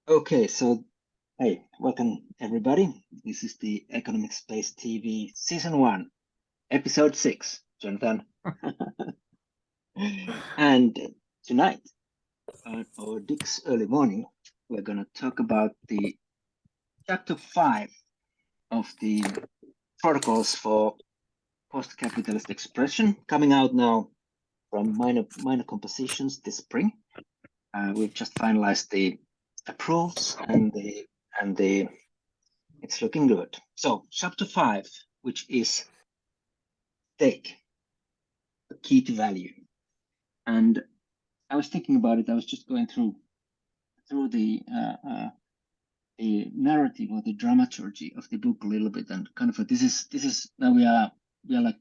Okay, so hey, welcome everybody. This is the Economic Space TV Season 1, Episode 6, Jonathan. And tonight, or Dick's early morning, we're going to talk about the Chapter 5 of the Protocols for Post-Capitalist Expression, coming out now from minor compositions this spring. We've just finalized the approvals and the it's looking good. So chapter 5, which is stake, the key to value. And I was thinking about it. I was just going through the narrative or the dramaturgy of the book a little bit, and kind of this is now we are like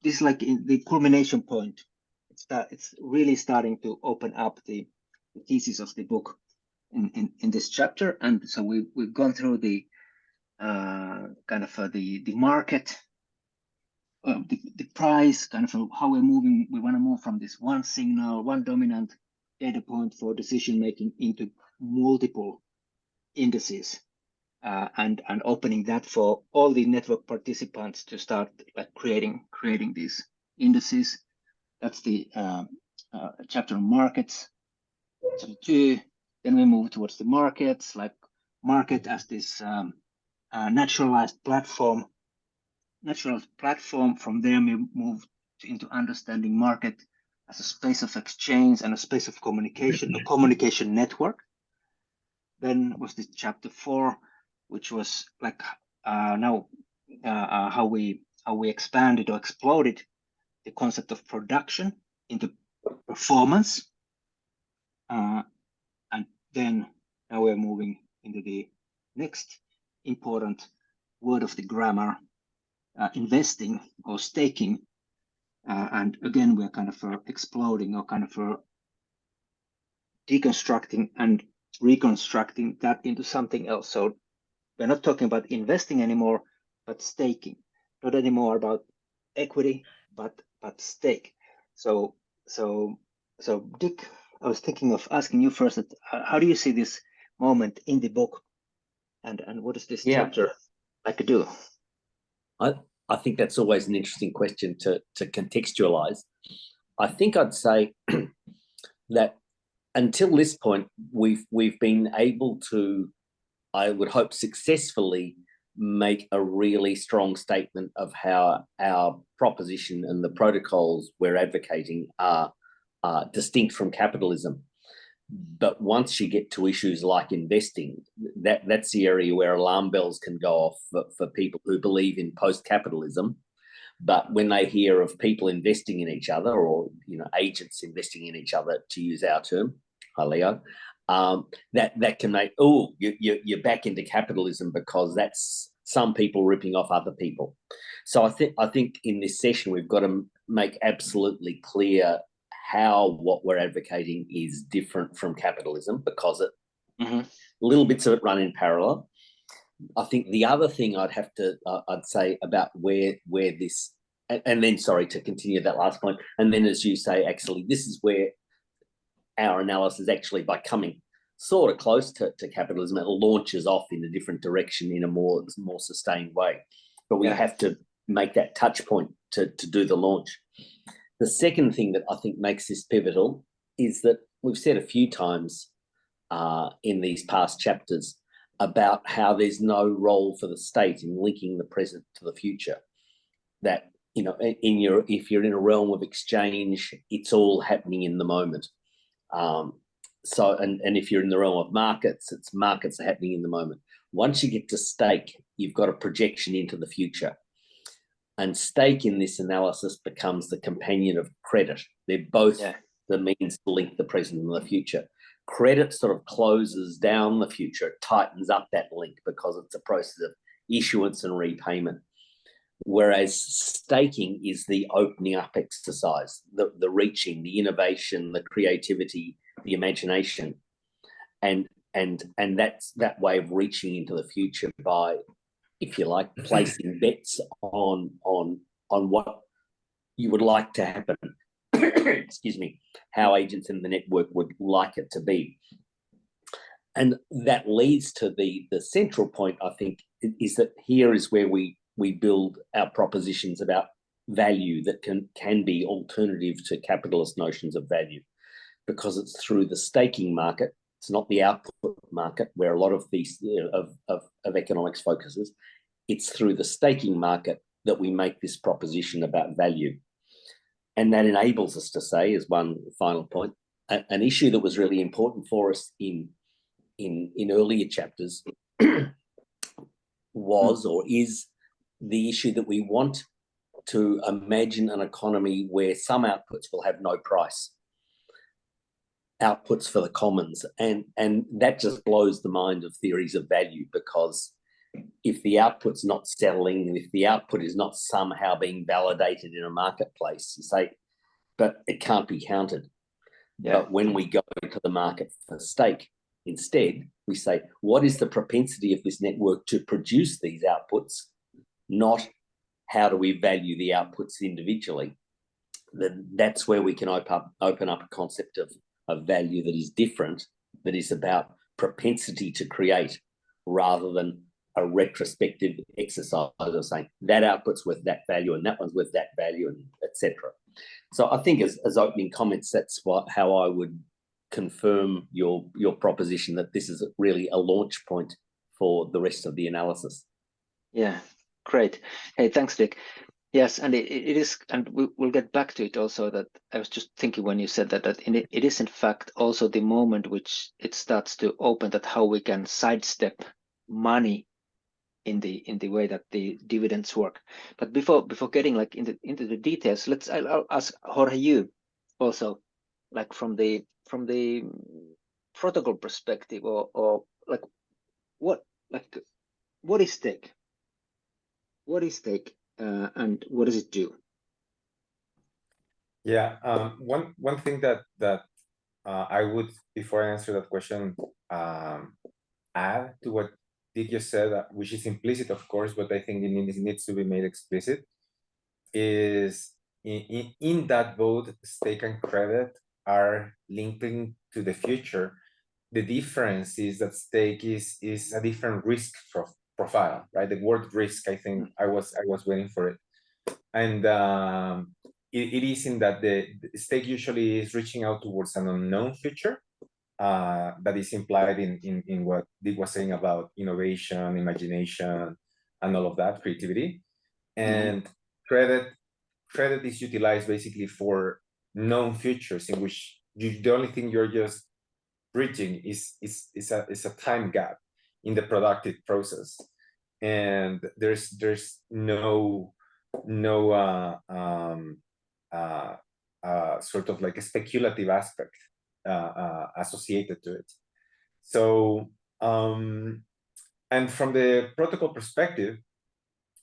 this is like in the culmination point. It's really starting to open up the thesis of the book in this chapter, and so we've gone through the kind of the market, the price, kind of how we're moving. We want to move from this one signal, one dominant data point for decision making into multiple indices, and opening that for all the network participants to start like creating these indices. That's the chapter on markets. Chapter 2. Then we move towards the markets, like market as this naturalized platform. From there we move into understanding market as a space of exchange and a space of communication, a communication network. Then was this chapter 4, which was like how we expanded or exploded the concept of production into performance. And then now we're moving into the next important word of the grammar, investing or staking. And again, we're kind of exploding or kind of deconstructing and reconstructing that into something else. So we're not talking about investing anymore, but staking. Not anymore about equity, but stake. So Dick, I was thinking of asking you first, how do you see this moment in the book, and what does this chapter like to do? I think that's always an interesting question to contextualize. I think I'd say that until this point, we've been able to, I would hope, successfully make a really strong statement of how our proposition and the protocols we're advocating are distinct from capitalism. But once you get to issues like investing, that's the area where alarm bells can go off for people who believe in post-capitalism. But when they hear of people investing in each other, or agents investing in each other, to use our term, hi Leo, that can make, you're back into capitalism, because that's some people ripping off other people. So I think in this session we've got to make absolutely clear how what we're advocating is different from capitalism, because little bits of it run in parallel. I think the other thing I'd say about where this, and then, sorry, to continue that last point, and then as you say, actually, this is where our analysis actually, by coming sort of close to capitalism, it launches off in a different direction in a more sustained way. But we have to make that touch point to do the launch. The second thing that I think makes this pivotal is that we've said a few times in these past chapters about how there's no role for the state in linking the present to the future. That, if you're in a realm of exchange, it's all happening in the moment. So if you're in the realm of markets, it's markets are happening in the moment. Once you get to stake, you've got a projection into the future. And stake in this analysis becomes the companion of credit. They're both the means to link the present and the future. Credit sort of closes down the future, it tightens up that link, because it's a process of issuance and repayment. Whereas staking is the opening up exercise, the reaching, the innovation, the creativity, the imagination. And that's that way of reaching into the future by, if you like, placing bets on what you would like to happen. Excuse me, how agents in the network would like it to be. and that leads to the central point, I think, is that here is where we build our propositions about value that can be alternative to capitalist notions of value, because it's through the staking market. It's not the output market where a lot of these of economics focuses. It's through the staking market that we make this proposition about value. And that enables us to say, as one final point, an issue that was really important for us in earlier chapters was or is the issue that we want to imagine an economy where some outputs will have no price, outputs for the commons, and that just blows the mind of theories of value, because if the output's not settling, and if the output is not somehow being validated in a marketplace, you say, but it can't be counted. Yeah. But when we go to the market for stake, instead, we say, what is the propensity of this network to produce these outputs, not how do we value the outputs individually? That's where we can open up a concept of value that is different, that is about propensity to create, rather than a retrospective exercise of saying that output's worth that value and that one's worth that value, and etc. So I think as opening comments, that's how I would confirm your proposition that this is really a launch point for the rest of the analysis. Yeah, great. Hey, thanks, Dick. Yes, and it is, and we'll get back to it also, that I was just thinking when you said that it is in fact also the moment which it starts to open that how we can sidestep money in the way that the dividends work. But before getting like into the details, I'll ask Jorge, you also, like from the protocol perspective, or like what is stake? What is stake, and what does it do? Yeah, one thing that I would, before I answer that question, add to what Dick just said, which is implicit, of course, but I think it needs to be made explicit, is in that both stake and credit are linking to the future. The difference is that stake is a different risk profile, right? The word risk, I think I was waiting for it. And it is in that the stake usually is reaching out towards an unknown future, that is implied in what Dick was saying about innovation, imagination, and all of that, creativity. And credit is utilized basically for known futures in which the only thing you're just bridging is a time gap in the productive process, and there's no sort of like a speculative aspect associated to it. So and from the protocol perspective,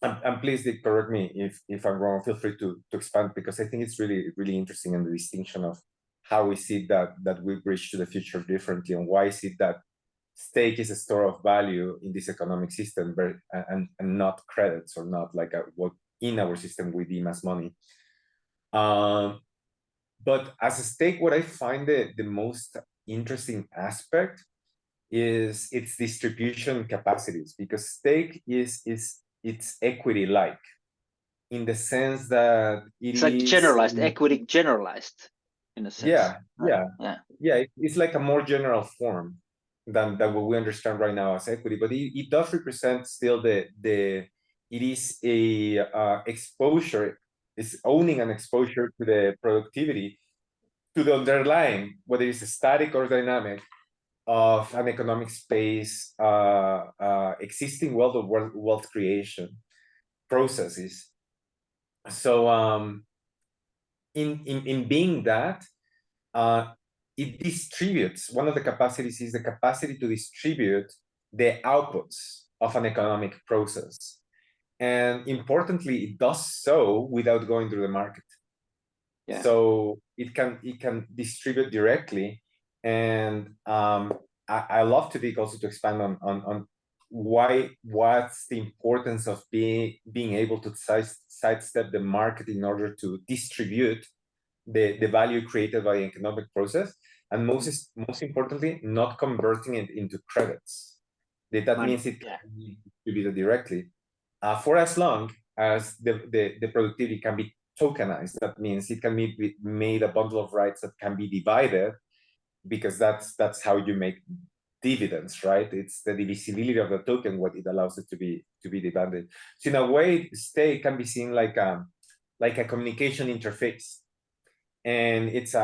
and please Dick, correct me if I'm wrong, feel free to expand, because I think it's really interesting, in the distinction of how we see that we bridge to the future differently, and why is it that stake is a store of value in this economic system, and not credits, or not like what in our system we deem as money. But as a stake, what I find the most interesting aspect is its distribution capacities, because stake is it's equity-like, in the sense that it's like generalized equity, generalized in a sense. Yeah. It's like a more general form than what we understand right now as equity, but it does represent still it is a exposure. It's owning an exposure to the productivity, to the underlying, whether it's static or dynamic, of an economic space, existing wealth or wealth creation processes. So in being that, it distributes. One of the capacities is the capacity to distribute the outputs of an economic process. And importantly, it does so without going through the market. Yeah. So it can distribute directly. And I love to Dick also to expand on what's the importance of being able to sidestep the market in order to distribute the value created by the economic process, and most importantly, not converting it into credits. That Money, means it yeah. can be distributed directly for as long as the productivity can be tokenized. That means it can be made a bundle of rights that can be divided, because that's how you make dividends, right? It's the divisibility of the token what it allows it to be divided. So in a way, stake can be seen like a communication interface, and it's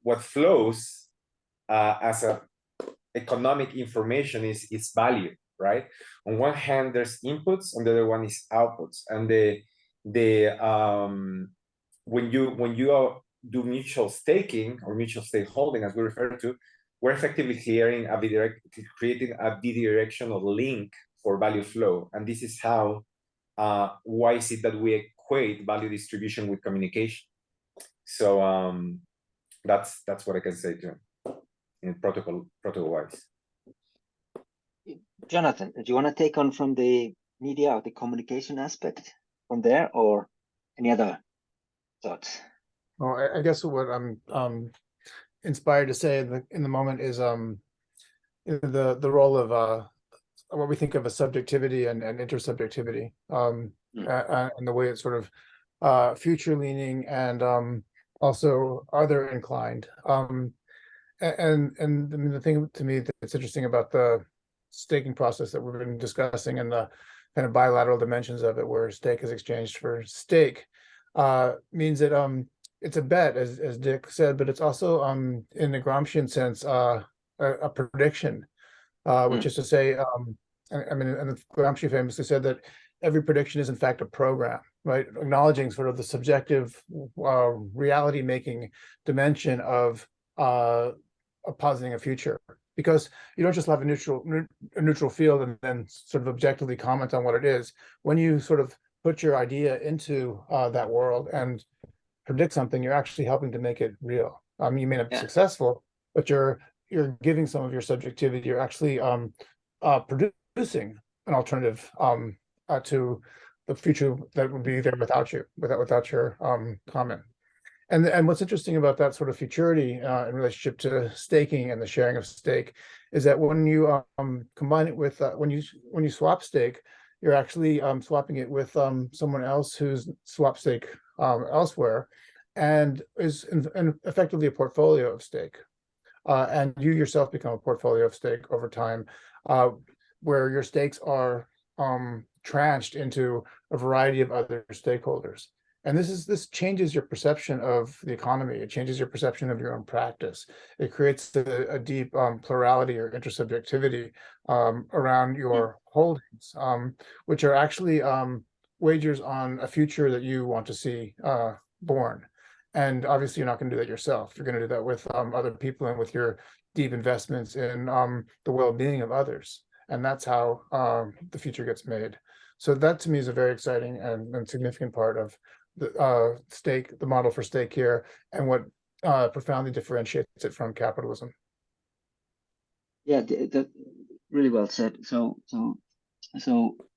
what flows as a economic information is value, right? On one hand, there's inputs, on the other one is outputs, and when you do mutual staking or mutual stakeholding, as we refer to, we're effectively creating a bidirectional link for value flow, and this is how why is it that we equate value distribution with communication? So that's what I can say to in protocol wise. Jonathan, do you want to take on from the media or the communication aspect from there, or any other thoughts? Well, I guess what I'm inspired to say in the moment is the role of what we think of as subjectivity and intersubjectivity, and the way it's sort of future leaning and also other inclined. And I mean, the thing to me that's interesting about the staking process that we've been discussing and the kind of bilateral dimensions of it, where stake is exchanged for stake, means that it's a bet, as Dick said, but it's also in the Gramscian sense a prediction, which is to say, I mean, and Gramsci famously said that every prediction is in fact a program, right? Acknowledging sort of the subjective reality-making dimension of positing a future, because you don't just have a neutral field and then sort of objectively comment on what it is. When you sort of put your idea into that world and predict something, you're actually helping to make it real. You may not be successful, but you're giving some of your subjectivity. You're actually producing an alternative to the future that would be there without you, without your comment. And what's interesting about that sort of futurity in relationship to staking and the sharing of stake is that when you combine it with when you swap stake, you're actually swapping it with someone else who's swap stake elsewhere, and is effectively a portfolio of stake. And you yourself become a portfolio of stake over time, where your stakes are tranched into a variety of other stakeholders. And this changes your perception of the economy. It changes your perception of your own practice. It creates a deep plurality or intersubjectivity around your holdings, which are actually wagers on a future that you want to see born. And obviously, you're not going to do that yourself. You're going to do that with other people and with your deep investments in the well-being of others. And that's how the future gets made. So that to me is a very exciting and significant part of the stake, the model for stake here, and what profoundly differentiates it from capitalism. Yeah, that really well said. So I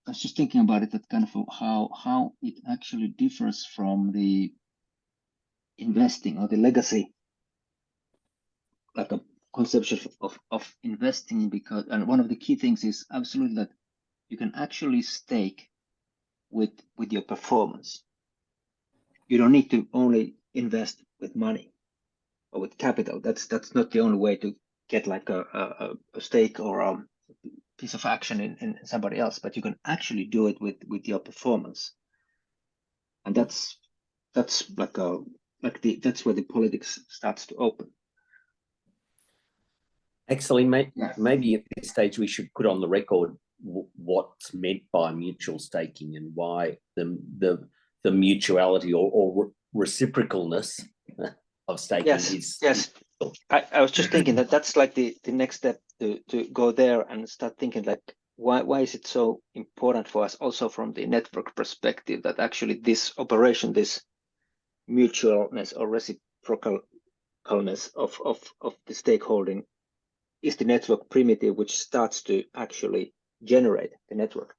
was just thinking about it, that kind of how it actually differs from the investing or the legacy, like a conception of investing, because, and one of the key things is absolutely that you can actually stake with your performance. You don't need to only invest with money or with capital. That's not the only way to get like a stake or a piece of action in somebody else, but you can actually do it with your performance. And that's like that's where the politics starts to open. Actually, maybe at this stage we should put on the record what's meant by mutual staking and why the mutuality or reciprocalness of staking is. Yes. I was just thinking that's like the next step to go there and start thinking like why is it so important for us also from the network perspective that actually this operation, this mutualness or reciprocalness of the stakeholding is the network primitive which starts to actually generate the network.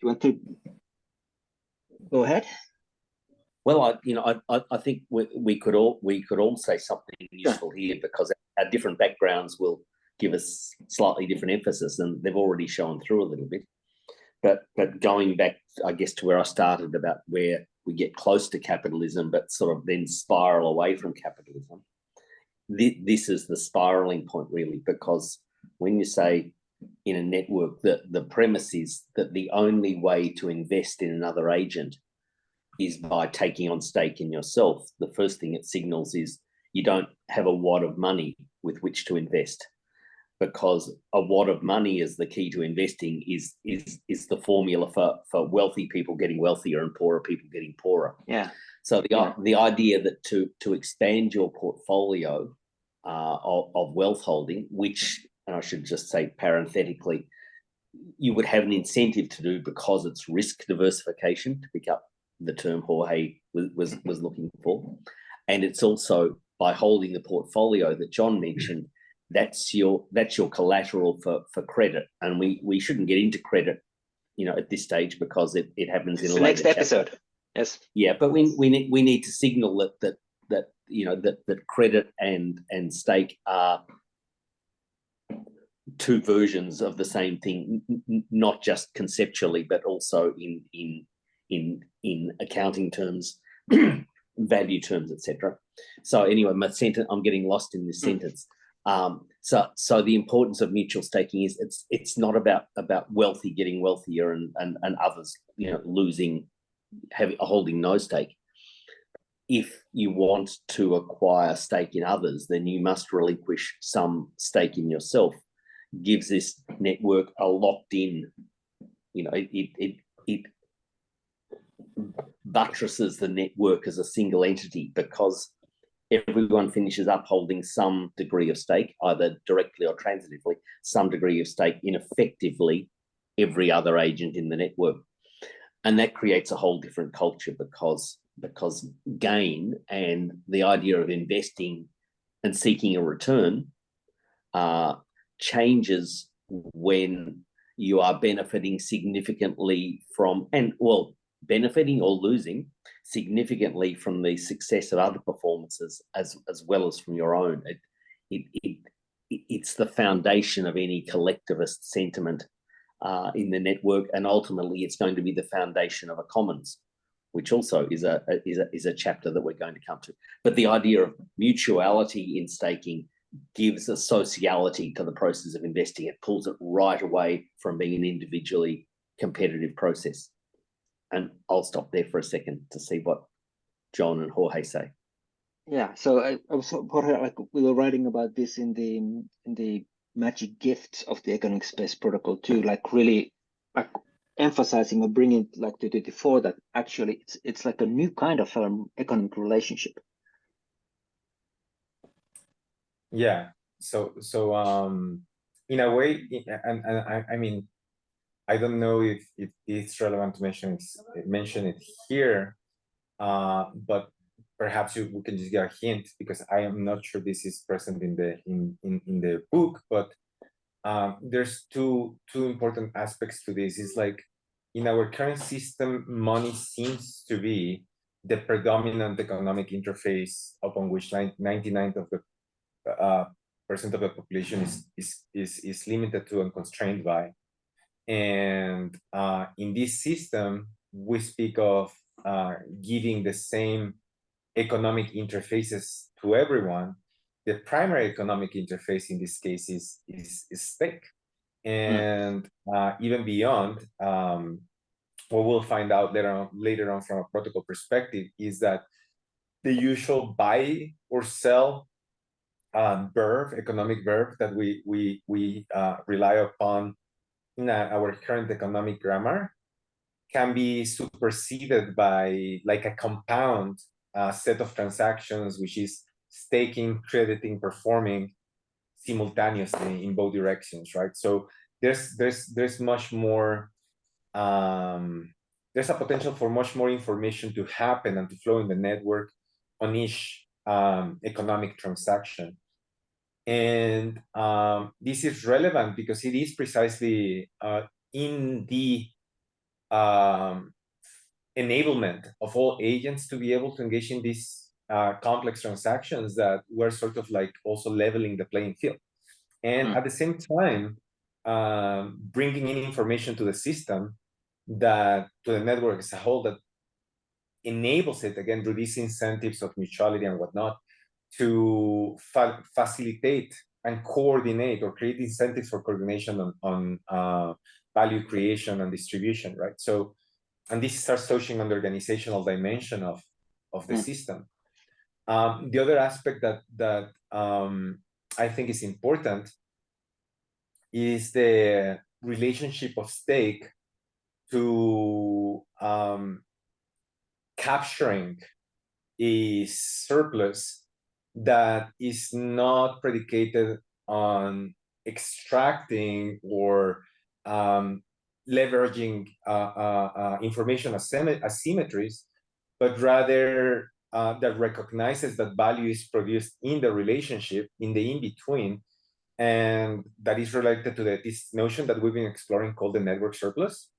You want to go ahead? Well, I think we could all say something useful here, because our different backgrounds will give us slightly different emphasis, and they've already shown through a little bit. But going back, I guess, to where I started about where we get close to capitalism, but sort of then spiral away from capitalism. This is the spiraling point, really, because when you say in a network that the premise is that the only way to invest in another agent is by taking on stake in yourself, the first thing it signals is you don't have a wad of money with which to invest, because a wad of money is the key to investing, is the formula for wealthy people getting wealthier and poorer people getting poorer. Yeah. So the idea that to expand your portfolio of wealth holding, which, and I should just say parenthetically, you would have an incentive to do because it's risk diversification, to pick up the term Jorge was looking for, and it's also by holding the portfolio that John mentioned. That's your collateral for credit, and we shouldn't get into credit, at this stage, because it happens in a later next episode. Chapter. Yes. Yeah, but we need to signal that credit and stake are two versions of the same thing, not just conceptually, but also in accounting terms, value terms, etc. So anyway, I'm getting lost in this sentence. So the importance of mutual staking is it's not about wealthy getting wealthier and others holding no stake. If you want to acquire stake in others, then you must relinquish some stake in yourself. Gives this network a locked in, it buttresses the network as a single entity, because everyone finishes up holding some degree of stake, either directly or transitively, some degree of stake in effectively every other agent in the network. And that creates a whole different culture, because gain and the idea of investing and seeking a return changes when you are benefiting significantly from, benefiting or losing significantly from the success of other performances as well as from your own. It's the foundation of any collectivist sentiment in the network, and ultimately it's going to be the foundation of a commons, which also is a chapter that we're going to come to. But the idea of mutuality in staking gives a sociality to the process of investing. It pulls it right away from being an individually competitive process. And I'll stop there for a second to see what John and Jorge say. Yeah, so I was, Jorge, like we were writing about this in the magic gifts of the economic space protocol too, like really like emphasizing or bringing like to the fore that actually it's like a new kind of economic relationship. Yeah. So in a way, and I mean, I don't know if it's relevant to mention it here, but perhaps we can just get a hint, because I am not sure this is present in the book, but there's two important aspects to this. It's like in our current system, money seems to be the predominant economic interface upon which 99% of the percent of the population is limited to and constrained by. And in this system, we speak of giving the same economic interfaces to everyone. The primary economic interface in this case is stake. And even beyond, what we'll find out later on from a protocol perspective is that the usual buy or sell economic verb that we rely upon in our current economic grammar can be superseded by like a compound set of transactions, which is staking, crediting, performing simultaneously in both directions, right? So there's much more, there's a potential for much more information to happen and to flow in the network on each economic transaction. And this is relevant because it is precisely in the enablement of all agents to be able to engage in these complex transactions, that we're sort of like also leveling the playing field. And at the same time, bringing in information to the system, that to the network as a whole, that enables it, again, through these incentives of mutuality and whatnot, to facilitate and coordinate or create incentives for coordination on value creation and distribution, right? So, and this starts touching on the organizational dimension of the system. The other aspect that I think is important is the relationship of stake to capturing a surplus that is not predicated on extracting or leveraging information asymmetries, but rather that recognizes that value is produced in the relationship, in the in-between, and that is related to this notion that we've been exploring called the network surplus.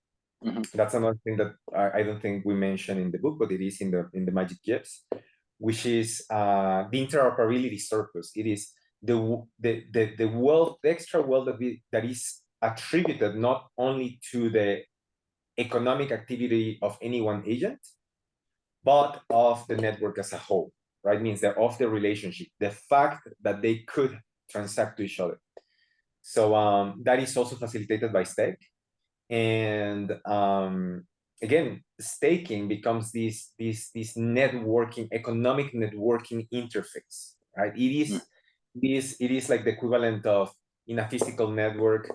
That's another thing that I don't think we mentioned in the book, but it is in the Magic Gifts, which is the interoperability surplus. It is the wealth, the extra wealth that is attributed not only to the economic activity of any one agent, but of the network as a whole, right? Means that of the relationship, the fact that they could transact to each other. So that is also facilitated by stake. And again, staking becomes this networking, economic networking interface, right? It is like the equivalent of, in a physical network,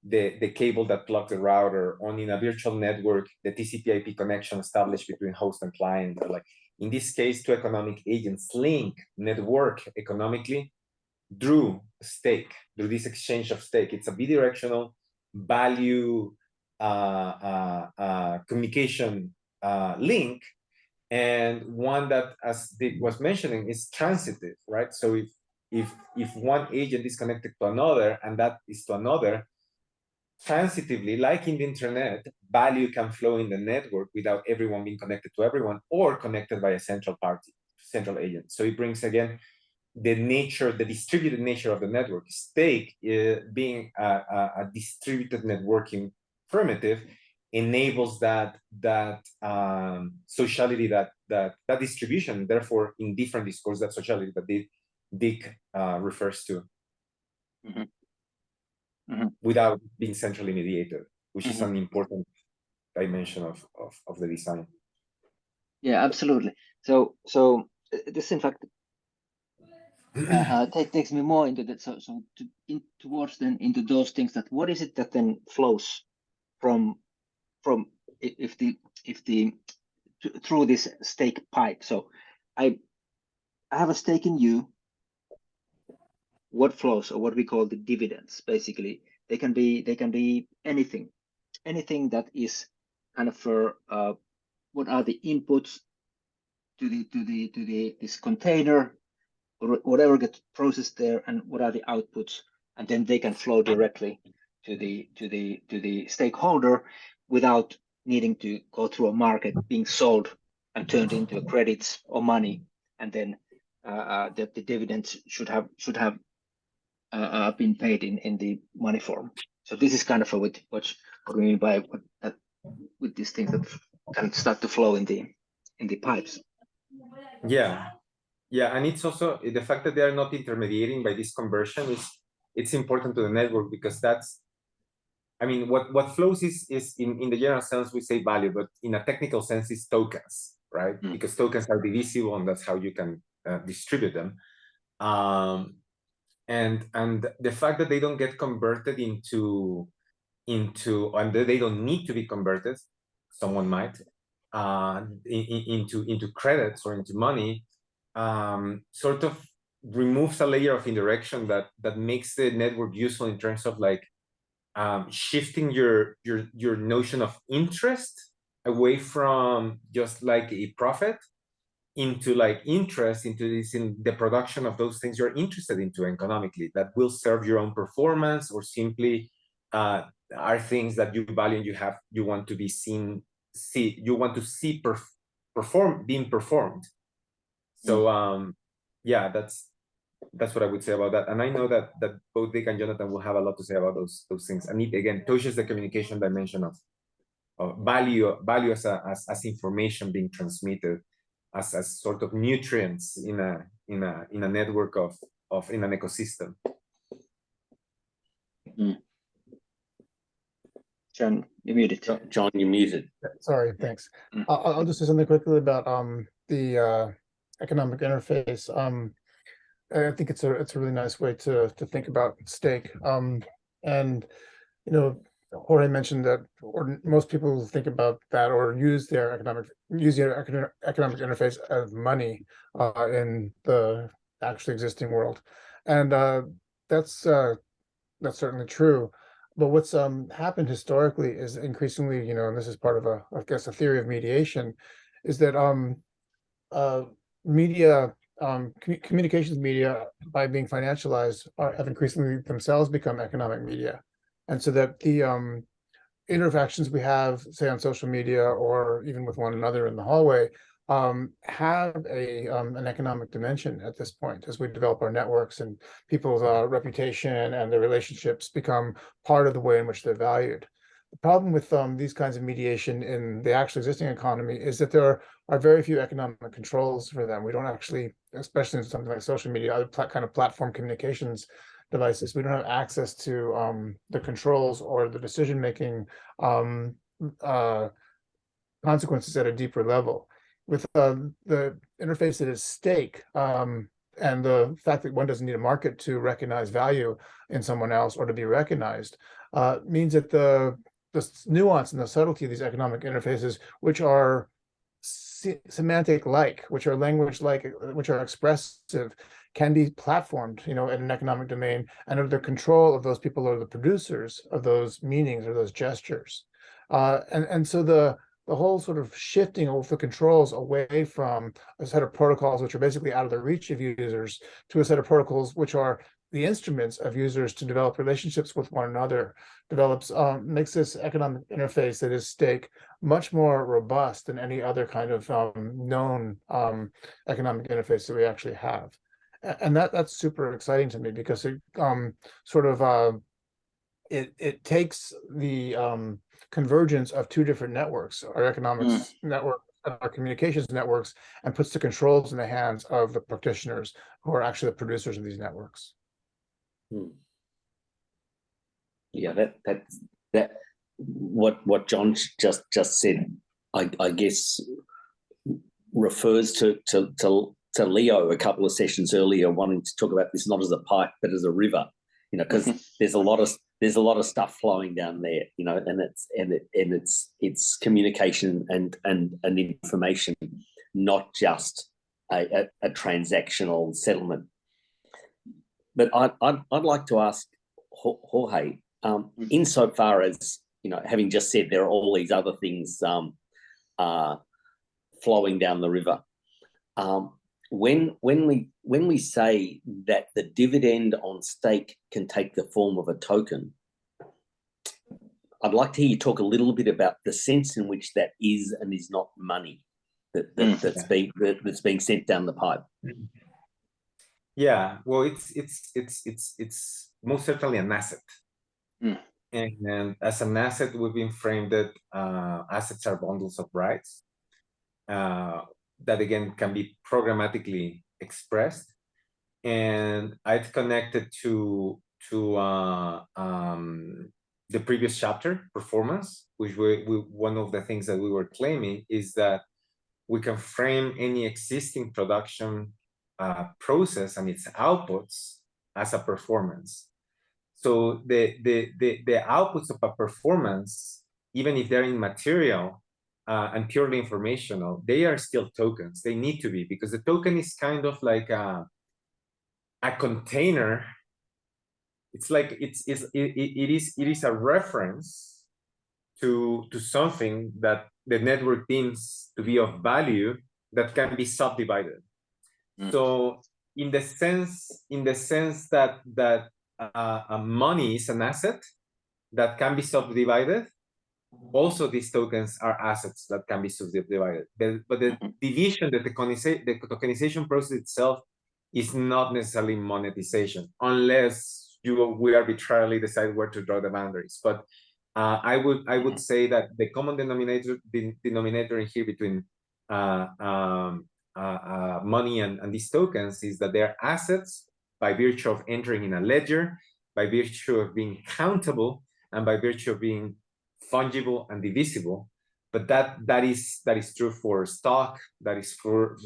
the cable that plugs the router, or in a virtual network, the TCP/IP connection established between host and client. Or like in this case, two economic agents link, network economically through stake, through this exchange of stake. It's a bidirectional value communication link, and one that, as Dick was mentioning, is transitive, right? So if one agent is connected to another, and that is to another, transitively, like in the internet, value can flow in the network without everyone being connected to everyone, or connected by a central party, central agent. So it brings, again, the distributed nature of the network. Stake, being a distributed networking primitive, enables that sociality, that distribution. Therefore, in different discourse, that sociality that Dick refers to, without being centrally mediated, which is an important dimension of the design. Yeah, absolutely. So this, in fact, takes me more into that. So towards then into those things, that what is it that then flows from if the through this stake pipe. So I have a stake in you. What flows, or what we call the dividends, basically, they can be anything that is kind of for what are the inputs to this container, or whatever gets processed there, and what are the outputs, and then they can flow directly to the stakeholder without needing to go through a market, being sold and turned into credits or money, and then the dividends should have been paid in the money form. So this is kind of what we mean by with these things that can start to flow in the pipes. Yeah, and it's also the fact that they are not intermediating by this conversion it's important to the network, because that's, I mean, what flows is in the general sense we say value, but in a technical sense it's tokens, right? Because tokens are divisible, and that's how you can distribute them. And the fact that they don't get converted into and they don't need to be converted, someone might, into credits or into money, sort of removes a layer of indirection that makes the network useful in terms of like shifting your notion of interest away from just like a profit into like interest into this, in the production of those things you're interested into economically, that will serve your own performance, or simply are things that you value and you want to be seen see being performed. So yeah, that's what I would say about that. And I know that both Dick and Jonathan will have a lot to say about those things. And it again touches the communication dimension of value as information being transmitted as sort of nutrients in a network of in an ecosystem. John, you're muted. John, you're muted. Sorry, thanks. I'll just say something quickly about the economic interface. I think it's a really nice way to think about stake. And you know, Jorge mentioned that, or most people think about that or use their economic interface as money in the actually existing world, and that's certainly true. But what's happened historically is increasingly, and this is part of I guess, a theory of mediation, is that media, communications media, by being financialized, have increasingly themselves become economic media, and so that the interactions we have, say, on social media or even with one another in the hallway, have an economic dimension at this point as we develop our networks, and people's reputation and their relationships become part of the way in which they're valued. The problem with these kinds of mediation in the actual existing economy is that there are very few economic controls for them. We don't actually, especially in something like social media, other kind of platform communications devices, we don't have access to the controls or the decision-making consequences at a deeper level. With the interface that is stake, and the fact that one doesn't need a market to recognize value in someone else or to be recognized, means that the nuance and the subtlety of these economic interfaces, which are semantic-like, which are language-like, which are expressive, can be platformed, in an economic domain, and under the control of those people or the producers of those meanings or those gestures. And so the whole sort of shifting of the controls away from a set of protocols which are basically out of the reach of users to a set of protocols which are the instruments of users to develop relationships with one another, makes this economic interface that is stake much more robust than any other kind of known economic interface that we actually have. And that's super exciting to me, because it it takes the convergence of two different networks, our economics network and our communications networks, and puts the controls in the hands of the practitioners who are actually the producers of these networks. Yeah, that what John just said, I guess, refers to Leo a couple of sessions earlier, wanting to talk about this not as a pipe but as a river, because there's a lot of stuff flowing down there, and it's communication and information, not just a transactional settlement. But I'd like to ask Jorge, insofar as, having just said there are all these other things flowing down the river, when we say that the dividend on stake can take the form of a token, I'd like to hear you talk a little bit about the sense in which that is and is not money that's being sent down the pipe. Yeah, well, it's most certainly an asset, and as an asset, we've been framed that assets are bundles of rights that again can be programmatically expressed, and I've connected to the previous chapter, performance, which one of the things that we were claiming is that we can frame any existing production process and its outputs as a performance. So the outputs of a performance, even if they're immaterial and purely informational, they are still tokens. They need to be, because the token is kind of like a container. It's like it is a reference to something that the network deems to be of value that can be subdivided. So in the sense that money is an asset that can be subdivided, also these tokens are assets that can be subdivided. But the division, the tokenization process itself is not necessarily monetization, unless we arbitrarily decide where to draw the boundaries. But I would say that the common denominator in here between money and these tokens is that they're assets by virtue of entering in a ledger, by virtue of being countable, and by virtue of being fungible and divisible. But that is true for stock, that is true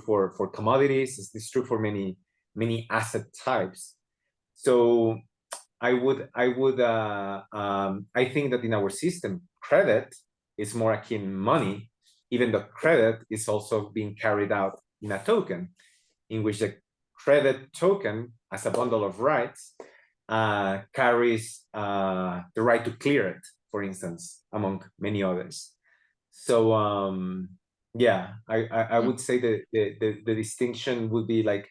for commodities, it's true for many asset types. So I think that in our system, credit is more akin money, even though credit is also being carried out in a token, in which the credit token, as a bundle of rights, carries the right to clear it, for instance, among many others. So yeah, I would say that the distinction would be like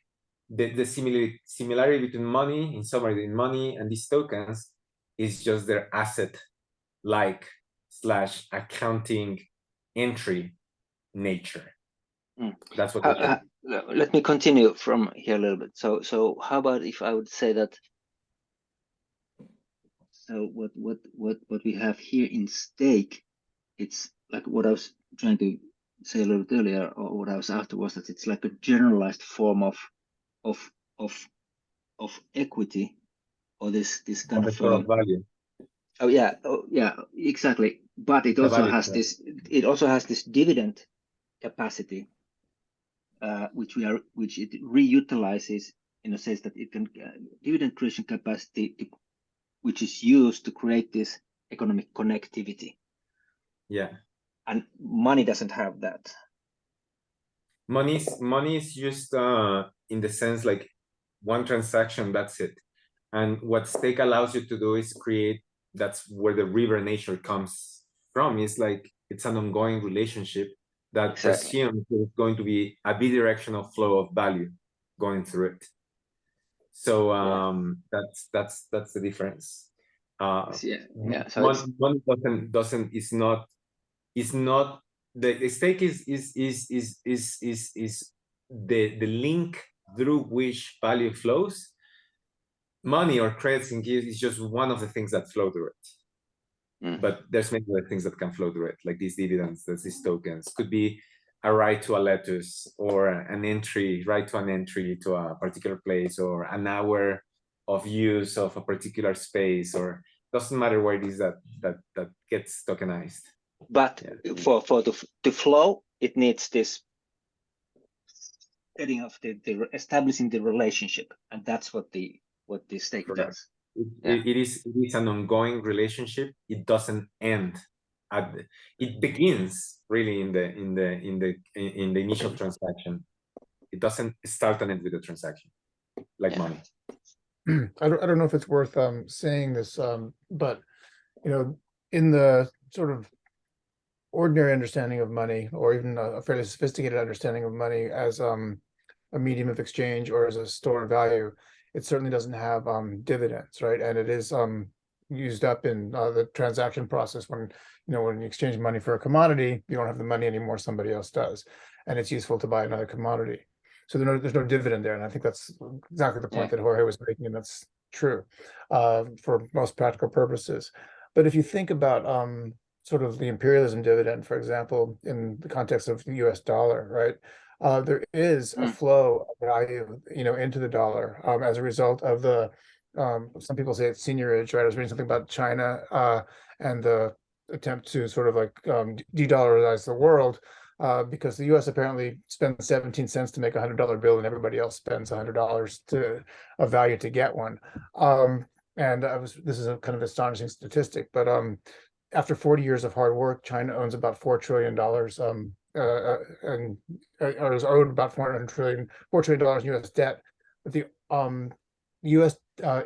the similarity between money, in summary, in money and these tokens is just their asset like / accounting entry nature. That's what let me continue from here a little bit. So how about if I would say that, so what we have here in stake, it's like what I was trying to say a little bit earlier, or what I was after, was that it's like a generalized form of equity, or this kind of value. Oh yeah, exactly. But it also has this. It also has this dividend capacity, which it reutilizes in a sense that it can dividend creation capacity, which is used to create this economic connectivity. Yeah. And money doesn't have that. Money is just in the sense like one transaction, that's it. And what stake allows you to do is create, that's where the river nature comes from. It's like it's an ongoing relationship that presumes there's going to be a bidirectional flow of value going through it. So that's the difference. So one is not the stake is the link through which value flows. Money or credits is just one of the things that flow through it. But there's many other things that can flow through it, like these dividends, these tokens. Could be a right to a lettuce, or an entry, right to an entry to a particular place, or an hour of use of a particular space, or doesn't matter where it is that gets tokenized. But for to flow, it needs this setting of the establishing the relationship, and that's what the stake does. It is an ongoing relationship. It doesn't end. It begins really in the initial transaction. It doesn't start and end with the transaction, like money. I don't know if it's worth saying this, but you know, in the sort of ordinary understanding of money, or even a fairly sophisticated understanding of money as a medium of exchange or as a store of value, it certainly doesn't have dividends, right? And it is used up in the transaction process. When when you exchange money for a commodity, you don't have the money anymore, somebody else does, and it's useful to buy another commodity. So there's no dividend there, and I think that's exactly the point that Jorge was making, and that's true for most practical purposes. But if you think about sort of the imperialism dividend, for example, in the context of the U.S. dollar, right? There is a flow of value, into the dollar as a result of the, some people say it's seigniorage, right? I was reading something about China and the attempt to sort of like de-dollarize the world because the U.S. apparently spends 17 cents to make $100 bill, and everybody else spends $100 of value to get one. And this is a kind of astonishing statistic, but after 40 years of hard work, China owns about $4 trillion and is owed about $4 trillion in U.S. debt. But the U.S.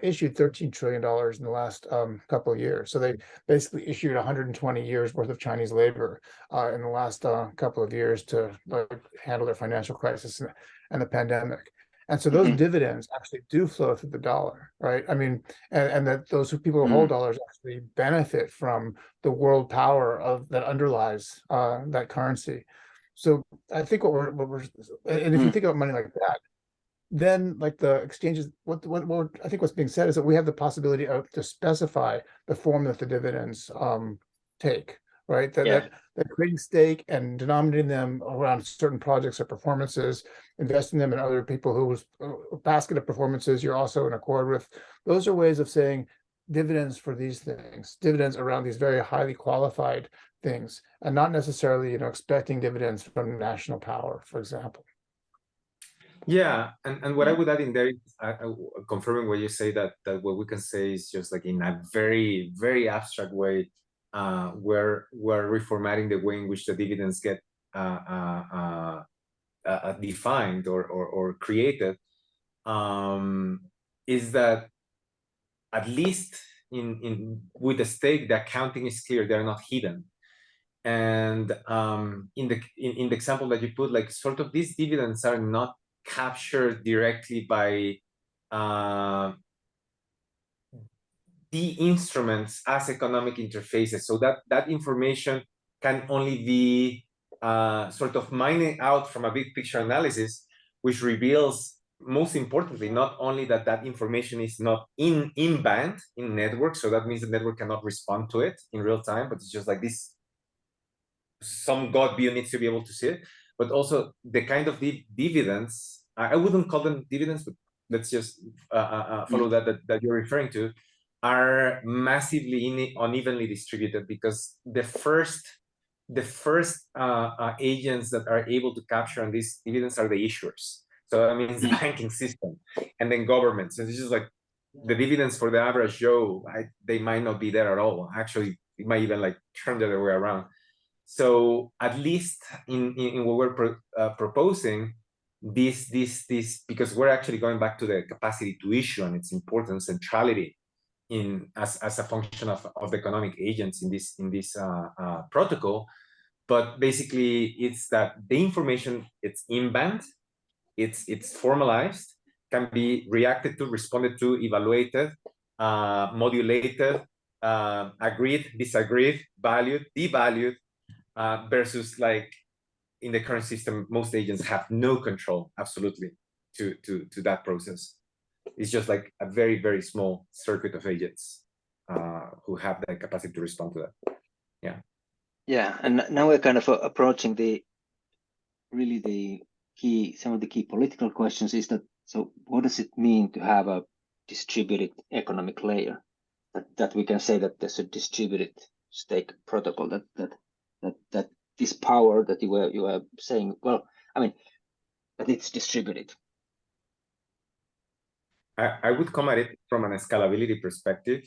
Issued $13 trillion in the last couple of years. So they basically issued 120 years worth of Chinese labor in the last couple of years to handle their financial crisis and the pandemic. And so those Mhm. dividends actually do flow through the dollar, right? I mean, and that those people who hold dollars actually benefit from the world power of that underlies that currency. So I think what we're and if you think about money like that, then like the exchanges, what I think what's being said is that we have the possibility of to specify the form that the dividends take, right? Yeah. That creating stake and denominating them around certain projects or performances, investing them in other people whose basket of performances you're also in accord with. Those are ways of saying dividends for these things, dividends around these very highly qualified things, and not necessarily, expecting dividends from national power, for example. Yeah, and what I would add in there, confirming what you say, that what we can say is just like in a very, very abstract way, we're reformatting the way in which the dividends get defined or created, is that at least in with the stake, the accounting is clear; they're not hidden. And in the example that you put, like sort of these dividends are not captured directly by the instruments as economic interfaces, so that information can only be sort of mining out from a big picture analysis, which reveals, most importantly, not only that information is not in band in network, so that means the network cannot respond to it in real time, but it's just like this, some God view needs to be able to see it, but also the kind of dividends, I wouldn't call them dividends, but let's just follow that you're referring to, are massively unevenly distributed, because the first agents that are able to capture on these dividends are the issuers. So that means the banking system, and then governments. And it's just like the dividends for the average Joe, they might not be there at all. Actually, it might even like turn the other way around. So at least in what we're proposing, this because we're actually going back to the capacity to issue and its importance, centrality as a function of economic agents in this protocol. But basically, it's that the information, it's in band, it's formalized, can be reacted to, responded to, evaluated, modulated, agreed, disagreed, valued, devalued, versus like in the current system, most agents have no control, absolutely, to that process. It's just like a very, very small circuit of agents who have the capacity to respond to that. Yeah. Yeah, and now we're kind of approaching some of the key political questions. Is that, so what does it mean to have a distributed economic layer? That we can say that there's a distributed stake protocol, that this power that you were saying, well, I mean, that it's distributed. I would come at it from an scalability perspective,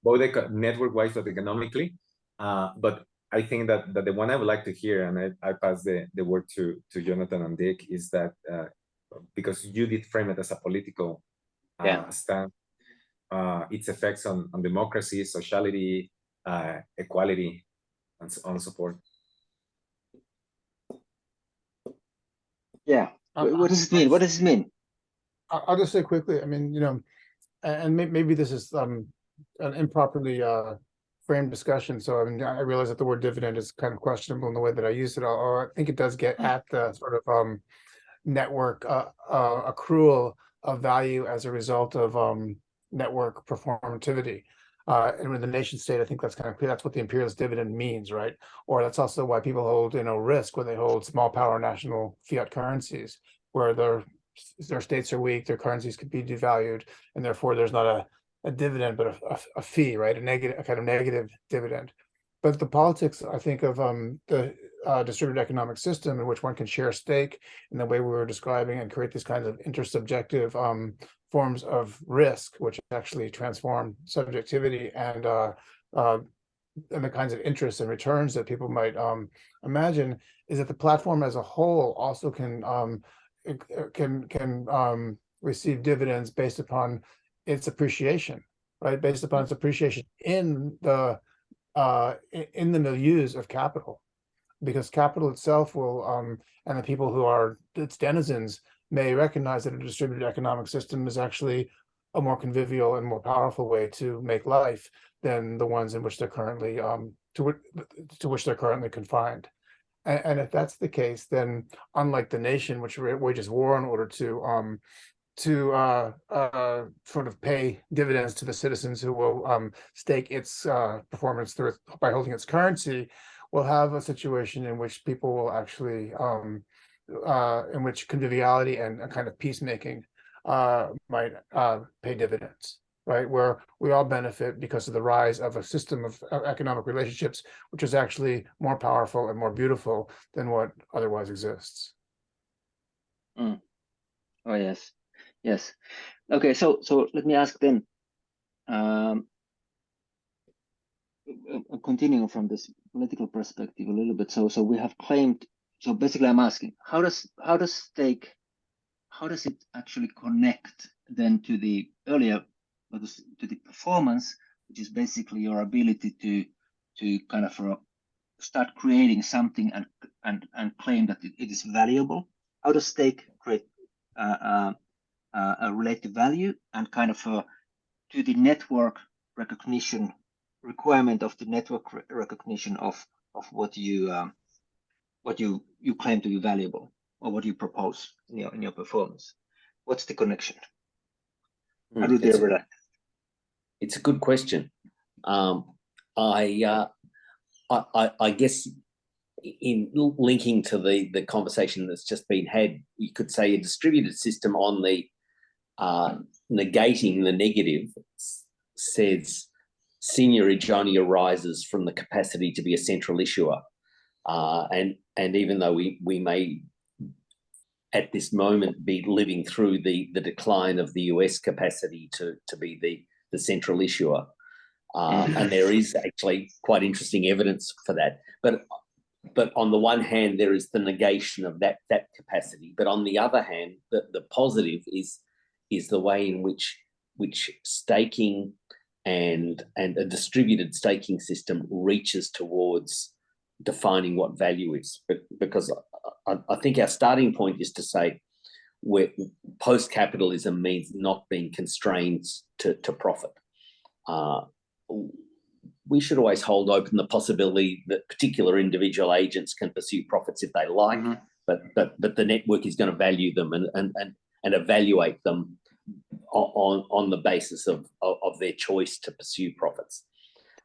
both network-wise but economically. But I think that the one I would like to hear, and I pass the word to Jonathan and Dick, is that because you did frame it as a political stand, its effects on democracy, sociality, equality, and so on and so forth. Yeah. What does it mean? What does it mean? I'll just say quickly, I mean, and maybe this is an improperly framed discussion. So I mean, I realize that the word dividend is kind of questionable in the way that I use it, or I think it does get at the sort of network accrual of value as a result of network performativity. And with the nation state, I think that's kind of clear. That's what the imperialist dividend means, right? Or that's also why people hold, risk when they hold small power national fiat currencies, where their states are weak, their currencies could be devalued, and therefore there's not a dividend, but a fee, right? A kind of negative dividend. But the politics, I think, of the distributed economic system in which one can share stake in the way we were describing and create these kinds of intersubjective forms of risk, which actually transform subjectivity and the kinds of interests and returns that people might imagine, is that the platform as a whole also can receive dividends based upon its appreciation, right? Based upon its appreciation in the milieus of capital, because capital itself will and the people who are its denizens may recognize that a distributed economic system is actually a more convivial and more powerful way to make life than the ones in which they're currently to which they're currently confined. And if that's the case, then unlike the nation, which wages war in order to sort of pay dividends to the citizens who will stake its performance through by holding its currency, we'll have a situation in which people will actually in which conviviality and a kind of peacemaking might pay dividends, right? Where we all benefit because of the rise of a system of economic relationships, which is actually more powerful and more beautiful than what otherwise exists. Oh, yes. Yes. Okay, so let me ask then, continuing from this political perspective a little bit. So we have claimed, so basically I'm asking, how does stake, how does it actually connect then to the earlier, to the performance, which is basically your ability to kind of start creating something and claim that it is valuable? How does stake create a relative value and kind of to the network recognition requirement of the network recognition of what you claim to be valuable or what you propose in your performance? What's the connection? How do they relate? It's a good question. I guess in linking to the conversation that's just been had, you could say a distributed system on the negating the negative says seigniorage only arises from the capacity to be a central issuer. And even though we may at this moment be living through the decline of the US capacity to be the central issuer, and there is actually quite interesting evidence for that. But on the one hand, there is the negation of that capacity. But on the other hand, the positive is the way in which staking and a distributed staking system reaches towards defining what value is. Because I think our starting point is to say where post-capitalism means not being constrained to profit. We should always hold open the possibility that particular individual agents can pursue profits if they like, but the network is going to value them and evaluate them on the basis of their choice to pursue profits.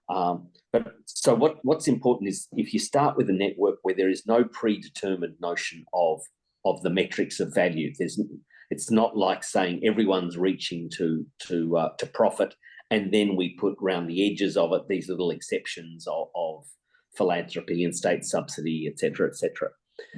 But so what's important is if you start with a network where there is no predetermined notion of the metrics of value, it's not like saying everyone's reaching to profit, and then we put around the edges of it these little exceptions of philanthropy and state subsidy, et cetera, et cetera.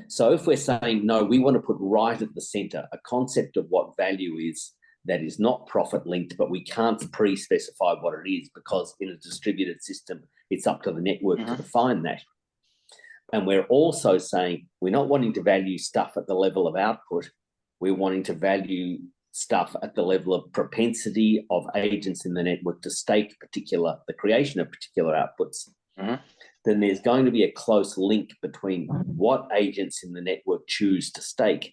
So if we're saying, no, we want to put right at the centre a concept of what value is that is not profit linked, but we can't pre-specify what it is because in a distributed system, it's up to the network to define that. And we're also saying we're not wanting to value stuff at the level of output. We're wanting to value stuff at the level of propensity of agents in the network to stake the creation of particular outputs. Then there's going to be a close link between what agents in the network choose to stake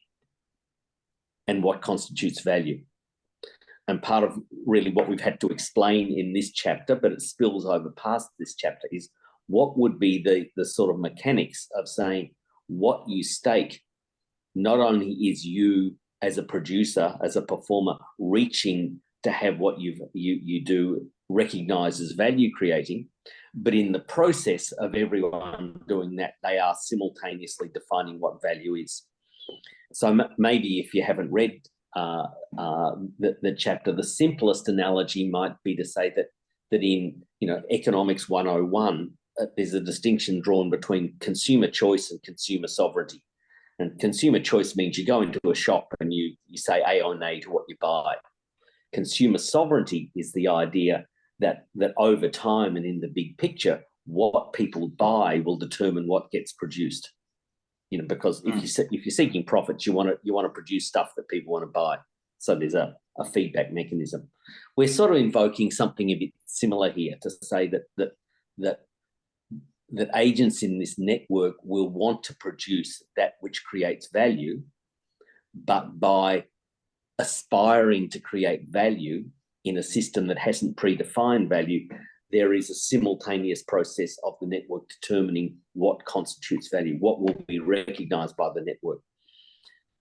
and what constitutes value. And part of really what we've had to explain in this chapter, but it spills over past this chapter, is what would be the sort of mechanics of saying what you stake not only is you as a producer, as a performer, reaching to have what you do recognized as value creating, but in the process of everyone doing that, they are simultaneously defining what value is. So maybe if you haven't read the chapter, the simplest analogy might be to say that in economics 101, there's a distinction drawn between consumer choice and consumer sovereignty. And consumer choice means you go into a shop and you say A or nay to what you buy. Consumer sovereignty is the idea that over time and in the big picture, what people buy will determine what gets produced. Because if you're seeking profits, you want to produce stuff that people want to buy. So there's a feedback mechanism. We're sort of invoking something a bit similar here to say that agents in this network will want to produce that which creates value, but by aspiring to create value in a system that hasn't predefined value, there is a simultaneous process of the network determining what constitutes value, what will be recognized by the network.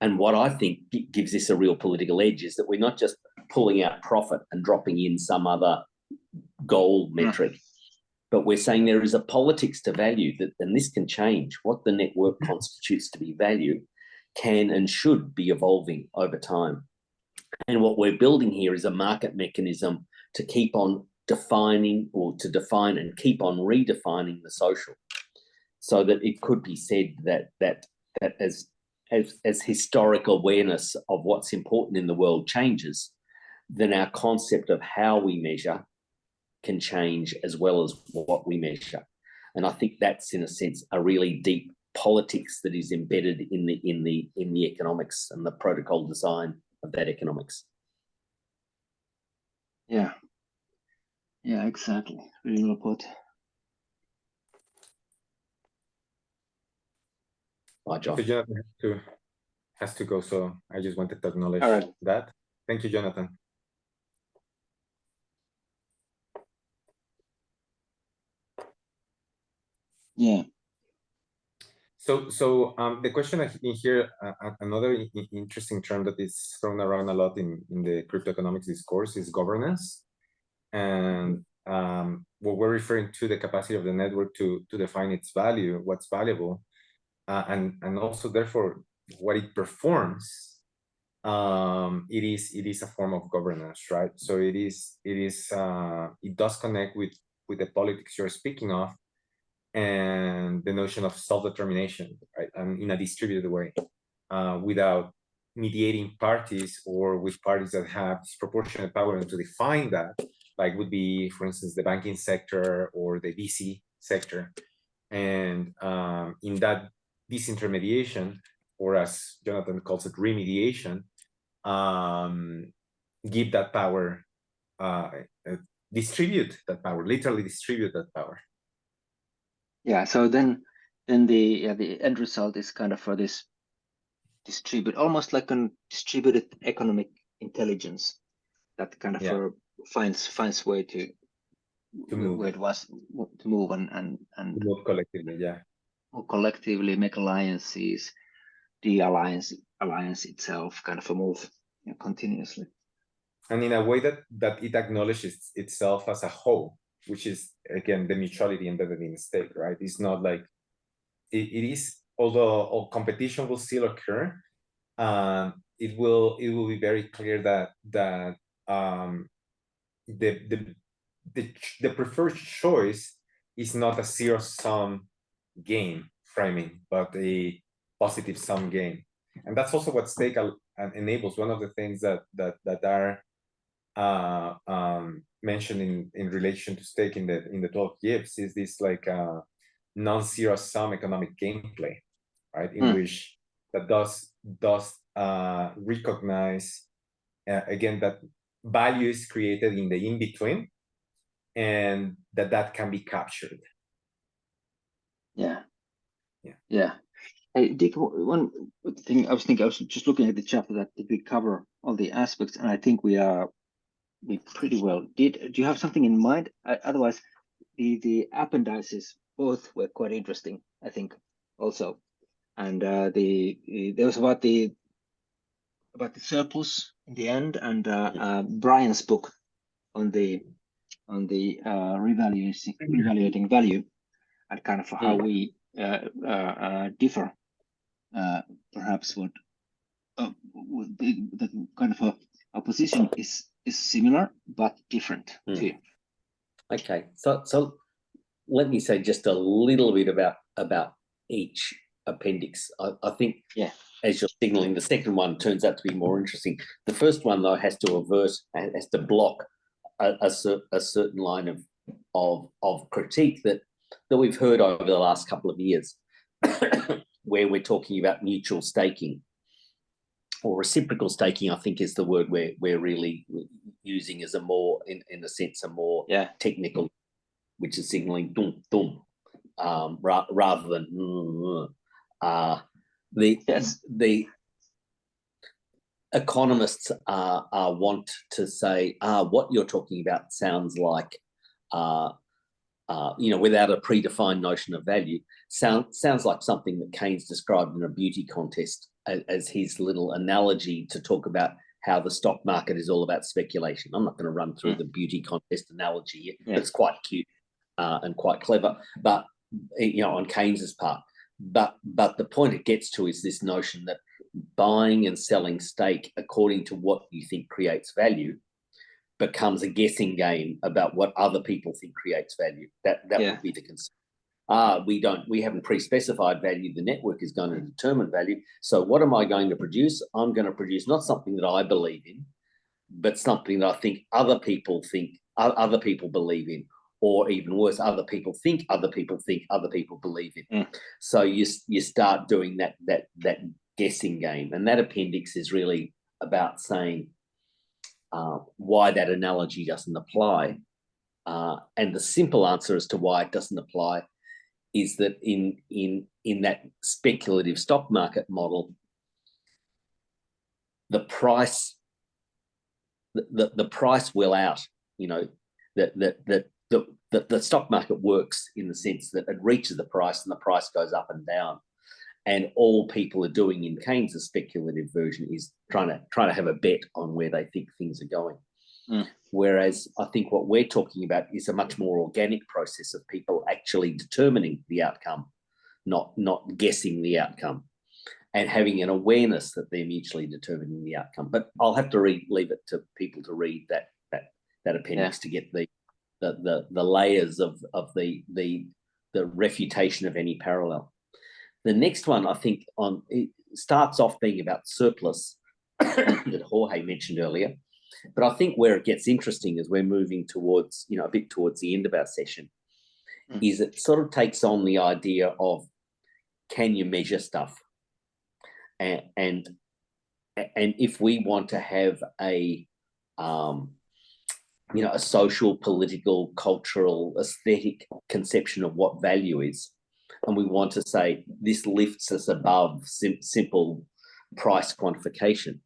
And what I think gives this a real political edge is that we're not just pulling out profit and dropping in some other goal metric, but we're saying there is a politics to value, that, and this can change. What the network constitutes to be value can and should be evolving over time. And what we're building here is a market mechanism to keep on defining, or to define and keep on redefining the social, so that it could be said that as historic awareness of what's important in the world changes, then our concept of how we measure can change as well as what we measure. And I think that's, in a sense, a really deep politics that is embedded in the economics and the protocol design of that economics. Yeah. Yeah, exactly. Really well put. Hi, John. So Jonathan has to go, so I just wanted to acknowledge All right. that. Thank you, Jonathan. Yeah. So the question in here, another interesting term that is thrown around a lot in the crypto economics discourse is governance. And what we're referring to the capacity of the network to define its value, what's valuable, and also therefore what it performs. It is a form of governance, right? So it does connect with the politics you're speaking of, and the notion of self-determination, right? And in a distributed way, without mediating parties, or with parties that have disproportionate power, and to define that, like would be, for instance, the banking sector or the VC sector. And in that disintermediation, or as Jonathan calls it, remediation, give that power, distribute that power, literally distribute that power. Yeah. So then the end result is kind of for this almost like a distributed economic intelligence that kind of finds way to move. where it was to move and move collectively, yeah. Collectively make alliances, the alliance itself kind of a move continuously. And in a way that it acknowledges itself as a whole, which is, again, the mutuality embedded in the state, right? It's not like it is, although competition will still occur, it will be very clear that the preferred choice is not a zero-sum game framing, but a positive sum game. And that's also what stake enables. One of the things that are mentioned in relation to stake in the 12 GIFs is this like non-zero sum economic gameplay, right? In which that does recognize again that value is created in the in-between, and that can be captured. Yeah. Hey, Dick, one thing I was just looking at the chapter that did we cover all the aspects, and I think we pretty well did. Do you have something in mind? Otherwise, the appendices both were quite interesting, I think, also. And there was about the surplus in the end, and Brian's book on the revaluating value, and kind of how we differ, perhaps what the kind of a position is similar but different too. Okay, so let me say just a little bit about each appendix. I think, as you're signaling, the second one turns out to be more interesting. The first one, though, has to block a certain line of critique that we've heard over the last couple of years, where we're talking about mutual staking, or reciprocal staking, I think is the word we're really using as a more, in a sense, a more technical, which is signaling dum dum, rather than the economists want to say, what you're talking about sounds like, without a predefined notion of value, sounds like something that Keynes described in a beauty contest as his little analogy to talk about how the stock market is all about speculation. I'm not going to run through the beauty contest analogy here, but it's quite cute and quite clever, but on Keynes's part. But the point it gets to is this notion that buying and selling stake according to what you think creates value becomes a guessing game about what other people think creates value. That would be the concern. We haven't pre-specified value. The network is going to determine value. So what am I going to produce? I'm going to produce not something that I believe in, but something that I think other people believe in, or even worse, other people think other people believe in. So you start doing that guessing game, and that appendix is really about saying why that analogy doesn't apply. And the simple answer as to why it doesn't apply is that in that speculative stock market model, the price will out. That the stock market works in the sense that it reaches the price and the price goes up and down. And all people are doing in Keynes' speculative version is trying to have a bet on where they think things are going. Whereas I think what we're talking about is a much more organic process of people actually determining the outcome, not guessing the outcome, and having an awareness that they're mutually determining the outcome. But I'll have to leave it to people to read that appendix to get the layers of the refutation of any parallel. The next one, I think, it starts off being about surplus that Jorge mentioned earlier. But I think where it gets interesting as we're moving towards, a bit towards the end of our session, is it sort of takes on the idea of, can you measure stuff? And if we want to have a social, political, cultural, aesthetic conception of what value is, and we want to say this lifts us above simple price quantification,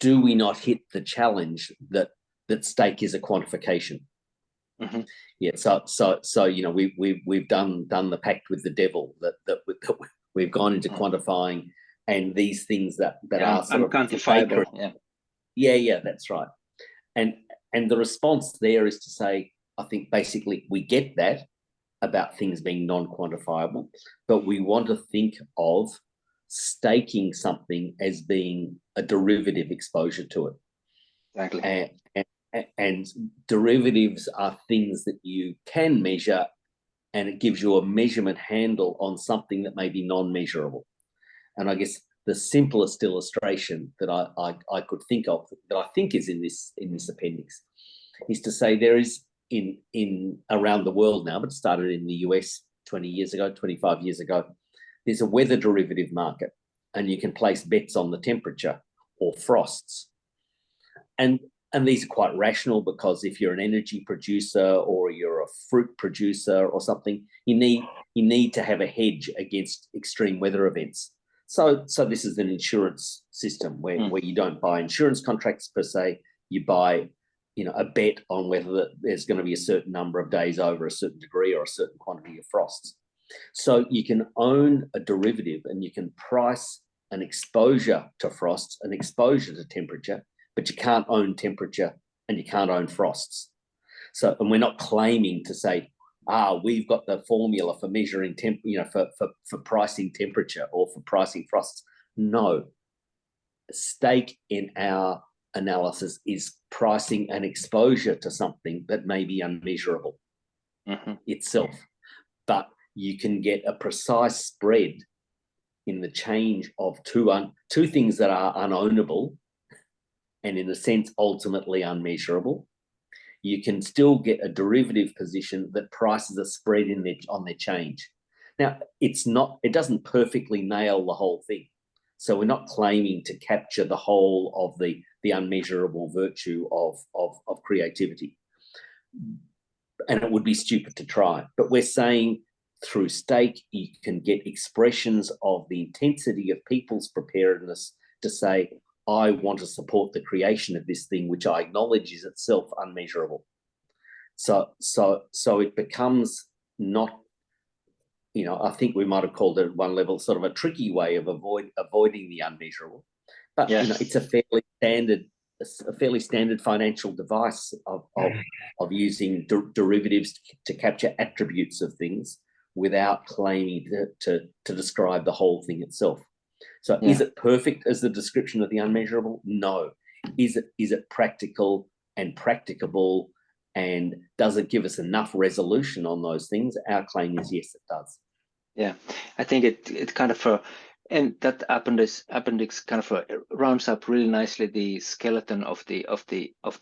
do we not hit the challenge that stake is a quantification? Yeah. So we've done the pact with the devil that we've gone into quantifying, and these things that are sort of quantifiable. Yeah, that's right. And the response there is to say, I think basically we get that about things being non-quantifiable, but we want to think of staking something as being a derivative exposure to it. Exactly. And derivatives are things that you can measure, and it gives you a measurement handle on something that may be non-measurable. And I guess the simplest illustration that I could think of, that I think is in this appendix, is to say there is in around the world now, but it started in the US 20 years ago, 25 years ago, there's a weather derivative market, and you can place bets on the temperature or frosts. And these are quite rational, because if you're an energy producer or you're a fruit producer or something, you need to have a hedge against extreme weather events. So this is an insurance system where you don't buy insurance contracts per se, you buy a bet on whether there's going to be a certain number of days over a certain degree or a certain quantity of frosts. So you can own a derivative, and you can price an exposure to frosts, an exposure to temperature, but you can't own temperature and you can't own frosts. So, and we're not claiming to say, we've got the formula for measuring for pricing temperature or for pricing frosts. No, stake in our analysis is pricing an exposure to something that may be unmeasurable itself, but you can get a precise spread in the change of two things that are unownable and in a sense ultimately unmeasurable. You can still get a derivative position that prices a spread on their change. Now, it doesn't perfectly nail the whole thing. So we're not claiming to capture the whole of the unmeasurable virtue of creativity. And it would be stupid to try. But we're saying through stake, you can get expressions of the intensity of people's preparedness to say, I want to support the creation of this thing, which I acknowledge is itself unmeasurable. So it becomes not, I think we might have called it at one level sort of a tricky way of avoiding the unmeasurable. But Yes. it's a fairly standard financial device of using derivatives to capture attributes of things without claiming to describe the whole thing itself. So is it perfect as the description of the unmeasurable? No. Is it practical and practicable, and does it give us enough resolution on those things? Our claim is yes, it does. Yeah, I think it kind of and that appendix kind of rounds up really nicely the skeleton of the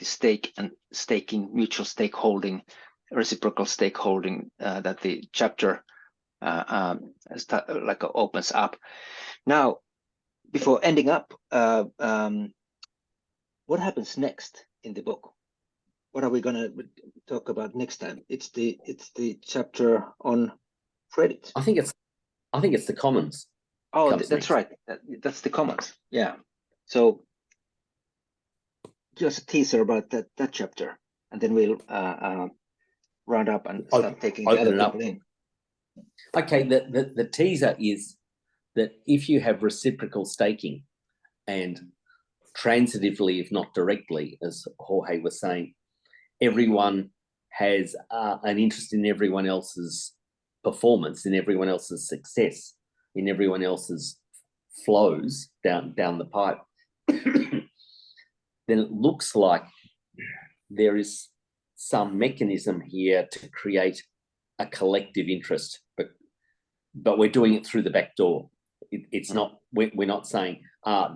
stake and staking, mutual stakeholding, reciprocal stakeholding that the chapter opens up. Now, before ending up, what happens next in the book? What are we going to talk about next time? It's the chapter on credit. I think it's the commons. Oh, that's right. That's the commons. Yeah. So just a teaser about that chapter, and then we'll round up and start taking the other people in. Okay. The teaser is that if you have reciprocal staking, and transitively, if not directly, as Jorge was saying, everyone has an interest in everyone else's performance, in everyone else's success, in everyone else's flows down the pipe, then it looks like there is some mechanism here to create a collective interest, but we're doing it through the back door. It's not, we're not saying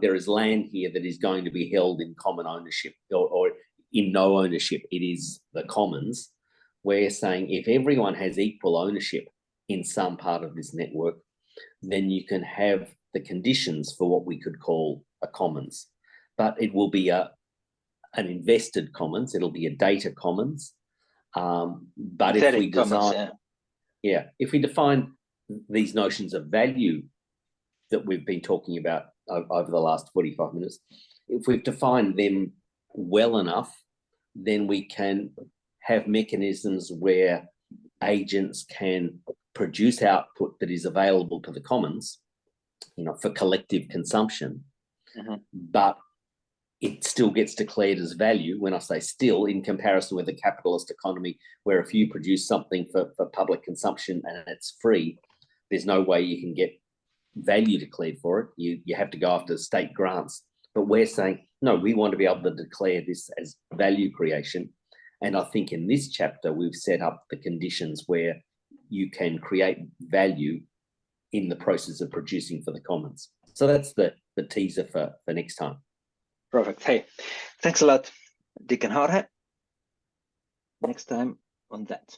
there is land here that is going to be held in common ownership or in no ownership. It is the commons. We're saying if everyone has equal ownership in some part of this network, then you can have the conditions for what we could call a commons. But it will be an invested commons. It'll be a data commons. But if we design, if we define these notions of value that we've been talking about over the last 45 minutes, if we've defined them well enough, then we can have mechanisms where agents can produce output that is available to the commons, for collective consumption, but it still gets declared as value. When I say still, in comparison with a capitalist economy, where if you produce something for public consumption and it's free, there's no way you can get value declared for it. You have to go after state grants. But we're saying, no, we want to be able to declare this as value creation. And I think in this chapter, we've set up the conditions where you can create value in the process of producing for the commons. So that's the teaser for next time. Perfect. Hey, thanks a lot, Dick and Jorge. Next time on that.